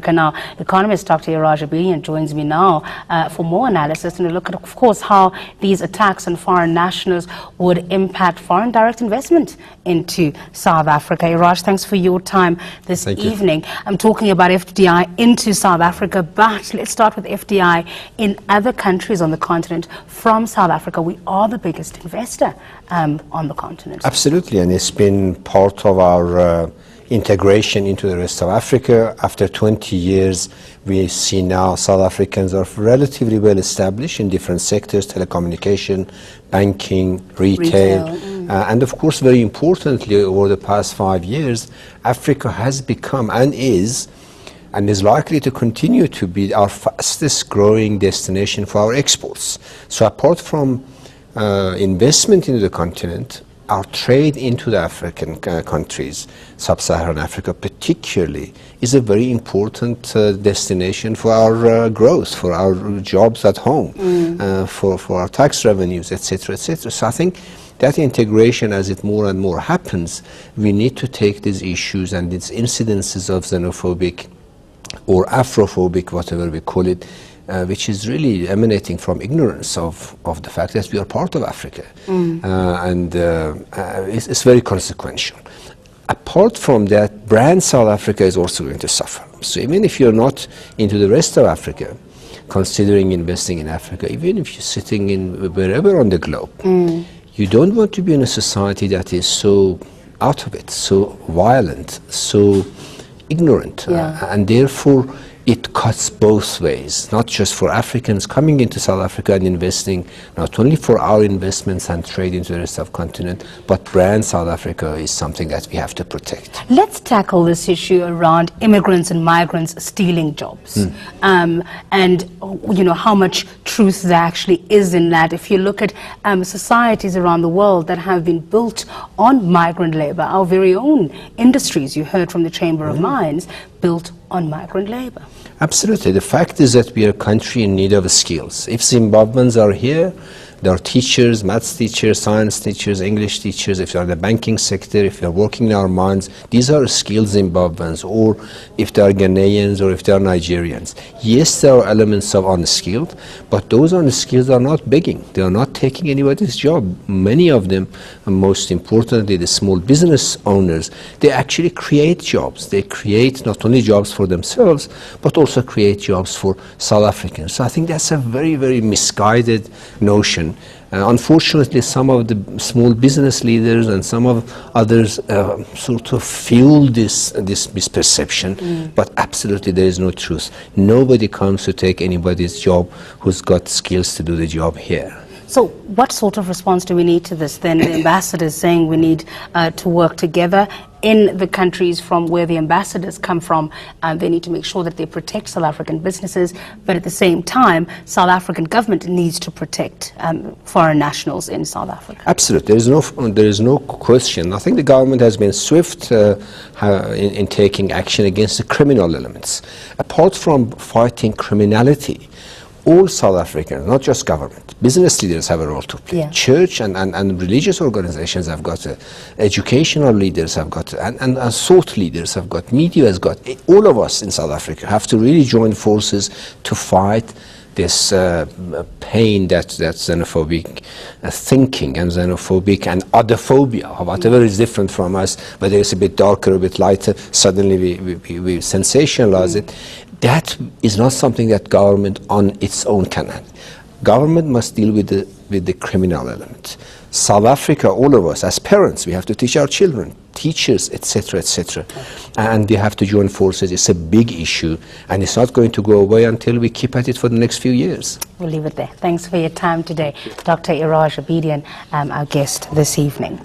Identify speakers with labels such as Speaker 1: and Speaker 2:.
Speaker 1: Africa. Now, Economist Dr Iraj Abedian joins me now for more analysis and a look at, of course, how these attacks on foreign nationals would impact foreign direct investment into South Africa. Iraj, thanks for your time this evening. I'm talking about FDI into South Africa, but let's start with FDI in other countries on the continent. From South Africa, we are the biggest investor on the continent.
Speaker 2: Absolutely, and it's been part of our integration into the rest of Africa. After 20 years, we see now South Africans are relatively well established in different sectors: telecommunication, banking, retail. And of course, very importantly, over the past 5 years, Africa has become and is likely to continue to be our fastest growing destination for our exports. So apart from investment into the continent, our trade into the African countries, sub-Saharan Africa particularly, is a very important destination for our growth, for our jobs at home, for our tax revenues, etc., etc. So I think that integration, as it more and more happens, we need to take these issues and these incidences of xenophobic or Afrophobic, whatever we call it, which is really emanating from ignorance of the fact that we are part of Africa. It's very consequential. Apart from that, brand South Africa is also going to suffer. So even if you're not into the rest of Africa, considering investing in Africa, even if you're sitting in wherever on the globe, you don't want to be in a society that is so out of it, so violent, so ignorant, and therefore it cuts both ways, not just for Africans coming into South Africa and investing, not only for our investments and trade into the rest of the continent, but brand South Africa is something that we have to protect.
Speaker 1: Let's tackle this issue around immigrants and migrants stealing jobs, and you know how much truth there actually is in that. If you look at societies around the world that have been built on migrant labor, our very own industries, you heard from the Chamber of Mines, built on migrant labor.
Speaker 2: Absolutely. The fact is that we are a country in need of skills. If Zimbabweans are here, there are teachers, maths teachers, science teachers, English teachers. If they are in the banking sector, if they are working in our mines, these are skilled Zimbabweans. Or if they are Ghanaians or if they are Nigerians. Yes, there are elements of unskilled, but those unskilled are not begging. They are not taking anybody's job. Many of them, and most importantly, the small business owners, they actually create jobs. They create not only jobs for themselves, but also create jobs for South Africans. So I think that's a very, very misguided notion. Unfortunately, some of the small business leaders and some of others sort of fuel this misperception, but absolutely there is no truth. Nobody comes to take anybody's job who's got skills to do the job here.
Speaker 1: So what sort of response do we need to this then? The ambassador is saying we need to work together in the countries from where the ambassadors come from. They need to make sure that they protect South African businesses, but at the same time, South African government needs to protect foreign nationals in South Africa.
Speaker 2: Absolutely. There is no question. I think the government has been swift in taking action against the criminal elements. Apart from fighting criminality, all South Africans, not just government, business leaders have a role to play. Church and religious organizations have got, educational leaders have got, and thought leaders have got, media has got. All of us in South Africa have to really join forces to fight this pain that xenophobic thinking and xenophobic and otherphobia, whatever is different from us, whether it's a bit darker, a bit lighter, suddenly we sensationalize it. That is not something that government on its own can handle. Government must deal with the criminal element. South Africa, all of us, as parents, we have to teach our children, teachers, etc., etc. And they have to join forces. It's a big issue, and it's not going to go away until we keep at it for the next few years.
Speaker 1: We'll leave it there. Thanks for your time today. Dr. Iraj Abedian, our guest this evening.